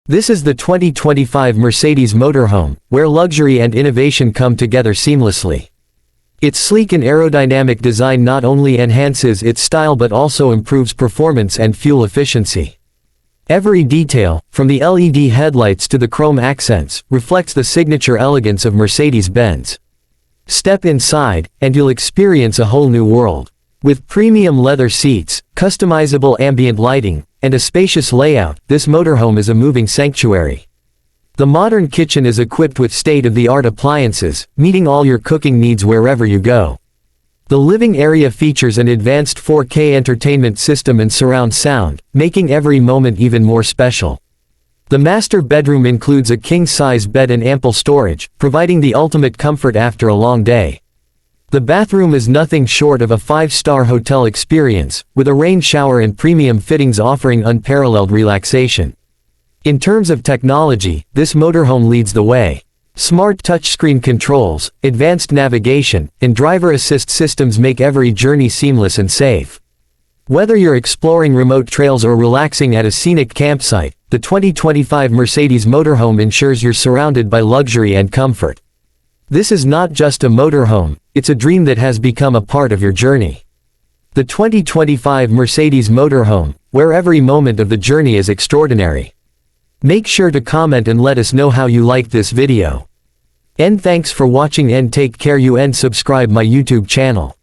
This is the 2025 Mercedes Motorhome, where luxury and innovation come together seamlessly. Its sleek and aerodynamic design not only enhances its style but also improves performance and fuel efficiency. Every detail, from the LED headlights to the chrome accents, reflects the signature elegance of Mercedes-Benz. Step inside, and you'll experience a whole new world. With premium leather seats, customizable ambient lighting, and a spacious layout, this motorhome is a moving sanctuary. The modern kitchen is equipped with state-of-the-art appliances, meeting all your cooking needs wherever you go. The living area features an advanced 4K entertainment system and surround sound, making every moment even more special. The master bedroom includes a king-size bed and ample storage, providing the ultimate comfort after a long day. The bathroom is nothing short of a 5-star hotel experience, with a rain shower and premium fittings offering unparalleled relaxation. In terms of technology, this motorhome leads the way. Smart touchscreen controls, advanced navigation, and driver assist systems make every journey seamless and safe. Whether you're exploring remote trails or relaxing at a scenic campsite, the 2025 Mercedes Motorhome ensures you're surrounded by luxury and comfort. This is not just a motorhome, it's a dream that has become a part of your journey. The 2025 Mercedes Motorhome, where every moment of the journey is extraordinary. Make sure to comment and let us know how you liked this video. And thanks for watching and take care you and subscribe my YouTube channel.